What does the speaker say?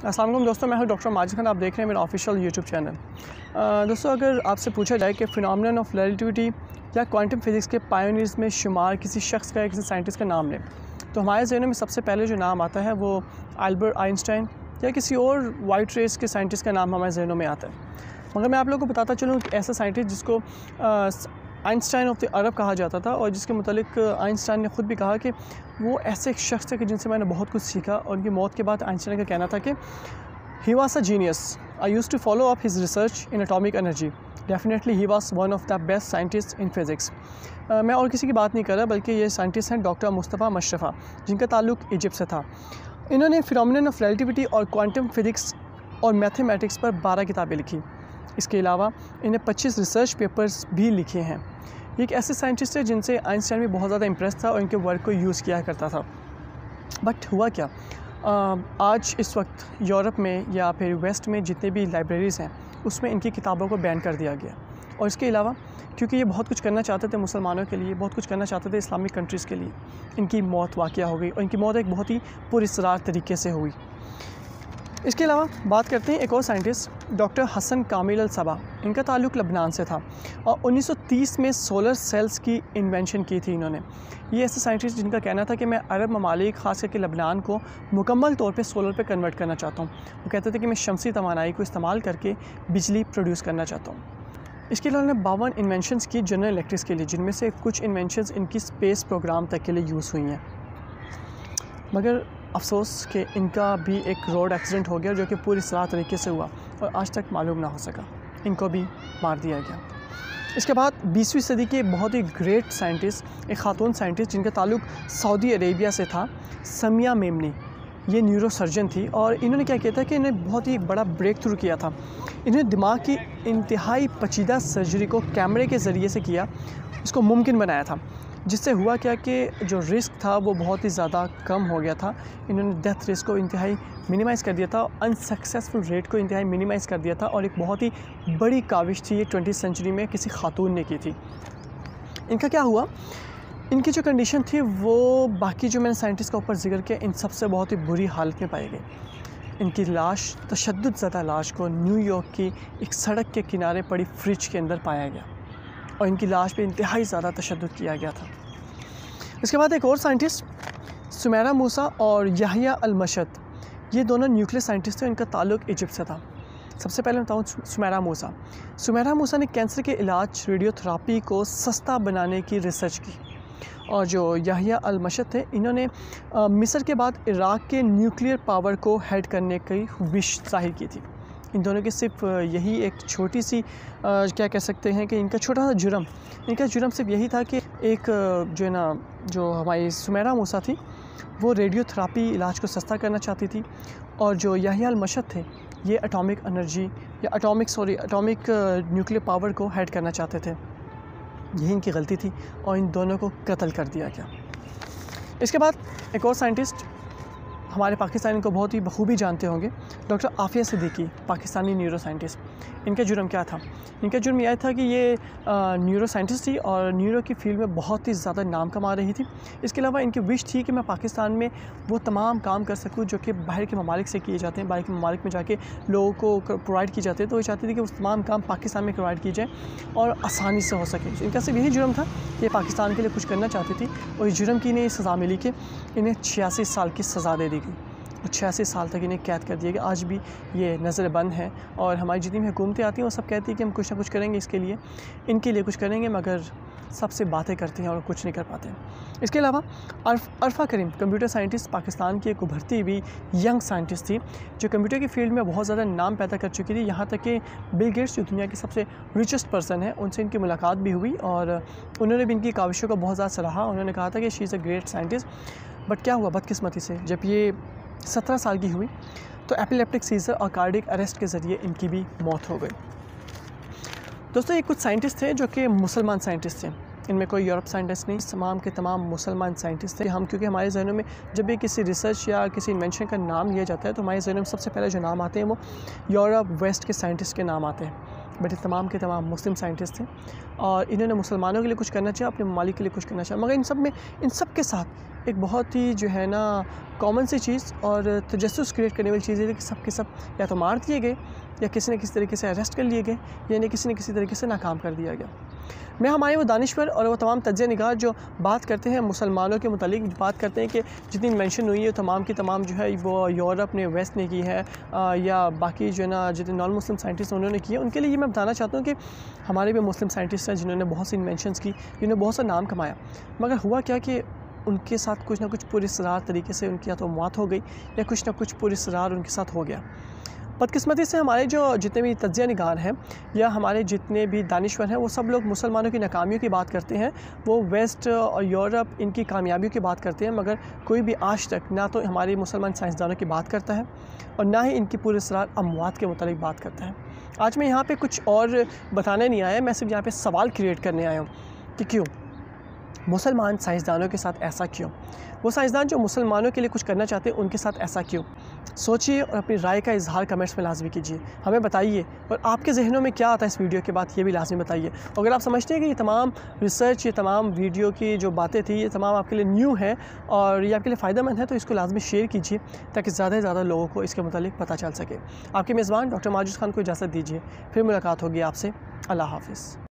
अस्सलाम वालेकुम दोस्तों, मैं हूं डॉक्टर माजिद खान। आप देख रहे हैं मेरा ऑफिशियल यूट्यूब चैनल। दोस्तों, अगर आपसे पूछा जाए कि फिनोमेनन ऑफ रिलेटिविटी या क्वांटम फिज़िक्स के पायोनियर्स में शुमार किसी शख्स का या किसी साइंटिस्ट का नाम लें, तो हमारे ज़हनों में सबसे पहले जो नाम आता है वो अल्बर्ट आइंस्टाइन या किसी और वाइट रेस के साइंटिस्ट का नाम हमारे ज़हनों में आता है। मगर मैं आप लोगों को बताता चलूँ कि ऐसा साइंटिस्ट जिसको आइंस्टाइन ऑफ द अरब कहा जाता था और जिसके मुतालिक आइंस्टाइन ने ख़ुद भी कहा कि वो ऐसे एक शख्स थे कि जिनसे मैंने बहुत कुछ सीखा। और उनकी मौत के बाद आइंस्टाइन का कहना था कि he was a genius, I used to follow up his research in atomic energy, definitely he was one of the best scientist in physics. मैं और किसी की बात नहीं कर रहा, बल्कि ये साइंटिस्ट हैं डॉक्टर मुस्तफ़ा मशरफ़ा, जिनका ताल्लुक़ इजिप्ट से था। इन्होंने फिनोमेनन ऑफ रिलेटिविटी और क्वांटम फिज़िक्स और मैथमेटिक्स पर 12 किताबें लिखी। इसके अलावा इन्हें 25 रिसर्च पेपर्स भी लिखे हैं। ये एक ऐसे साइंटिस्ट है जिनसे आइंस्टाइन भी बहुत ज़्यादा इम्प्रेस था और इनके वर्क को यूज़ किया करता था। बट हुआ क्या, आज इस वक्त यूरोप में या फिर वेस्ट में जितने भी लाइब्रेरीज़ हैं उसमें इनकी किताबों को बैन कर दिया गया। और इसके अलावा क्योंकि ये बहुत कुछ करना चाहते थे मुसलमानों के लिए, बहुत कुछ करना चाहते थे इस्लामिक कंट्रीज़ के लिए, इनकी मौत वाक़या हो गई और इनकी मौत एक बहुत ही पुरअसरार तरीके से हुई। इसके अलावा बात करते हैं एक और साइंटिस्ट डॉक्टर हसन कामिल अल सबा। इनका ताल्लुक़ लबनान से था और 1930 में सोलर सेल्स की इन्वेंशन की थी इन्होंने। ये ऐसे साइंटिस्ट जिनका कहना था कि मैं अरब ममालिक ख़ास करके लबनान को मुकम्मल तौर पे सोलर पे कन्वर्ट करना चाहता हूँ। वो कहते थे कि मैं शमसी तवानाई को इस्तेमाल करके बिजली प्रोड्यूस करना चाहता हूँ। इसके अलावा उन्होंने 52 इन्वेंशंस की जनरल इलेक्ट्रिक्स के लिए, जिनमें से कुछ इन्वेंशंस इनकी स्पेस प्रोग्राम तक के लिए यूज़ हुई हैं। मगर अफसोस कि इनका भी एक रोड एक्सीडेंट हो गया जो कि पूरी सलाह तरीके से हुआ और आज तक मालूम ना हो सका। इनको भी मार दिया गया। इसके बाद 20वीं सदी के बहुत ही ग्रेट साइंटिस्ट, एक ख़ातून साइंटिस्ट जिनका ताल्लुक़ सऊदी अरेबिया से था, समिया मेमनी। ये न्यूरो सर्जन थी और इन्होंने क्या किया था कि इन्हें बहुत ही बड़ा ब्रेक थ्रू किया था। इन्होंने दिमाग की इंतहाई पेचीदा सर्जरी को कैमरे के ज़रिए से किया, इसको मुमकिन बनाया था, जिससे हुआ क्या कि जो रिस्क था वो बहुत ही ज़्यादा कम हो गया था। इन्होंने डेथ रिस्क को इंतहाई मिनिमाइज़ कर दिया था, अनसक्सेसफुल रेट को इंतहाई मिनिमाइज़ कर दिया था और एक बहुत ही बड़ी काविश थी ये 20वीं सेंचुरी में किसी खातून ने की थी। इनका क्या हुआ, इनकी जो कंडीशन थी वो बाकी जो मैंने साइंटिस्ट का ऊपर जिक्र किया इन सबसे बहुत ही बुरी हालत में पाई गई। इनकी लाश, तशद्दुद ज़दा लाश को न्यूयॉर्क की एक सड़क के किनारे पड़ी फ्रिज के अंदर पाया गया और इनकी लाश पे इंतहाई ज़्यादा तशद्दुद किया गया था। इसके बाद एक और साइंटिस्ट सुमेरा मूसा और याहिया अल मशद, ये दोनों न्यूक्लियर साइंटिस्ट थे। इनका ताल्लुक़ इजिप्ट से था। सबसे पहले बताऊँ सुमेरा मूसा। सुमेरा मूसा ने कैंसर के इलाज रेडियोथेरापी को सस्ता बनाने की रिसर्च की और जो याहिया अल मशद थे इन्होंने मिस्र के बाद इराक़ के न्यूक्लियर पावर को हेड करने की विश ज़ाहिर की थी। इन दोनों की सिर्फ यही एक छोटी सी क्या कह सकते हैं कि इनका छोटा सा जुर्म सिर्फ यही था कि एक जो है ना, जो हमारी सुमेरा मूसा थी वो रेडियोथेरापी इलाज को सस्ता करना चाहती थी और जो याहिया अल मशद थे ये एटॉमिक एनर्जी या एटॉमिक न्यूक्लियर पावर को हेड करना चाहते थे। यही इनकी गलती थी और इन दोनों को कत्ल कर दिया गया। इसके बाद एक और साइंटिस्ट हमारे पाकिस्तानी को बहुत ही बखूबी जानते होंगे, doctor Aafia Siddiqui, Pakistani neuro scientist. इनका जुर्म क्या था? इनका जुर्म यह था कि ये न्यूरो साइंटिस्ट थी और न्यूरो की फील्ड में बहुत ही ज़्यादा नाम कमा रही थी। इसके अलावा इनकी विश थी कि मैं पाकिस्तान में वो तमाम काम कर सकूँ जो कि बाहर के ममालिक से किए जाते हैं, बाहर के ममालिक में जाके लोगों को प्रोवाइड की जाते हैं। तो वो चाहती थी कि वो तमाम काम पाकिस्तान में प्रोवाइड किए जाए और आसानी से हो सके। इनका सिर्फ यही जुर्म था कि पाकिस्तान के लिए कुछ करना चाहती थी और इस जुर्म की इन्हें सज़ा मिली कि इन्हें 86 साल की सज़ा दे दी गई और 86 साल तक इन्हें कैद कर दिया गया। आज भी ये नज़र बंद है और हमारी जितनी भी हुकूमतें आती हैं वो सब कहती हैं कि हम कुछ ना कुछ करेंगे इसके लिए, इनके लिए कुछ करेंगे, मगर सबसे बातें करते हैं और कुछ नहीं कर पाते हैं। इसके अलावा अरफा करीम कंप्यूटर साइंटिस्ट पाकिस्तान की एक उभरती हुई यंग साइंटिस्ट थी जो कंप्यूटर की फील्ड में बहुत ज़्यादा नाम पैदा कर चुकी थी। यहाँ तक कि बिल गेट्स जो दुनिया के सबसे रिचेस्ट पर्सन है उनसे इनकी मुलाकात भी हुई और उन्होंने भी इनकी काविशों को बहुत ज़्यादा सराहा। उन्होंने कहा था कि she is a great scientist. But क्या हुआ बदकिस्मती से, जब ये 17 साल की हुई तो एपिलेप्टिक सीजर और कार्डियक अरेस्ट के ज़रिए इनकी भी मौत हो गई। दोस्तों, ये कुछ साइंटिस्ट थे जो कि मुसलमान साइंटिस्ट थे। इनमें कोई यूरोप साइंटिस्ट नहीं, तमाम के तमाम मुसलमान साइंटिस्ट थे। हम क्योंकि हमारे जहनों में जब भी किसी रिसर्च या किसी इन्वेंशन का नाम लिया जाता है तो हमारे जहनों में सबसे पहले जो नाम आते हैं वो यूरोप वेस्ट के साइंटिस्ट के नाम आते हैं, बट ये तमाम के तमाम मुस्लिम साइंटिस्ट थे और इन्होंने मुसलमानों के लिए कुछ करना चाहिए, अपने ममालिक के लिए कुछ करना चाहिए। मगर इन सब के साथ एक बहुत ही जो है ना कॉमन सी चीज़ और तजस्सुस क्रिएट करने वाली चीज़ है कि सब के सब या तो मार दिए गए या किसी न किसी तरीके से अरेस्ट कर लिए गए या इन्हें किसी न किसी तरीके से नाकाम कर दिया गया। मैं हमारे वो दानिश्वर और वो तमाम तज्ज़िया निगार जो बात करते हैं मुसलमानों के मुतालिक, बात करते हैं कि जितनी इन्वेंशन हुई है तमाम की तमाम जो है वो यूरोप ने वेस्ट ने की है या बाकी जो है ना जितने नॉन मुस्लिम साइंटिस्ट उन्होंने की है, उनके लिए ये मैं बताना चाहता हूँ कि हमारे भी मुस्लिम साइंटिस्ट हैं जिन्होंने बहुत सी इन्वेंशंस की, जिन्होंने बहुत सा नाम कमाया, मगर हुआ क्या कि उनके साथ कुछ ना कुछ पुरस्रार तरीके से उनकी या तो मौत हो गई या कुछ ना कुछ पुरस्रार उनके साथ हो गया। बदकिस्मती से हमारे जो जितने भी तज्ज़िया निगार हैं या हमारे जितने भी दानिश्वर हैं वो सब लोग मुसलमानों की नाकामियों की बात करते हैं, वो वेस्ट और यूरोप इनकी कामयाबियों की बात करते हैं, मगर कोई भी आज तक ना तो हमारे मुसलमान साइंसदानों की बात करता है और ना ही इनकी पुरस्रार अमवात के मुतालिक बात करता है। आज मैं यहाँ पर कुछ और बताने नहीं आया, मैं सिर्फ यहाँ पर सवाल क्रिएट करने आया हूँ कि क्यों मुसलमान साइंसदानों के साथ ऐसा क्यों, वो साइंसदान जो मुसलमानों के लिए कुछ करना चाहते हैं उनके साथ ऐसा क्यों। सोचिए और अपनी राय का इजहार कमेंट्स में लाजमी कीजिए, हमें बताइए और आपके जहनों में क्या आता है इस वीडियो के बाद ये भी लाजमी बताइए। अगर आप समझते हैं कि ये तमाम रिसर्च, ये तमाम वीडियो की जो बातें थी, ये तमाम आपके लिए न्यू है और ये आपके लिए फ़ायदेमंद है, तो इसको लाजमी शेयर कीजिए ताकि ज़्यादा से ज़्यादा लोगों को इसके मुतालिक पता चल सके। आपके मेज़बान डॉक्टर माजिद खान को इजाज़त दीजिए, फिर मुलाकात होगी आपसे। अल्लाह हाफ़िज़।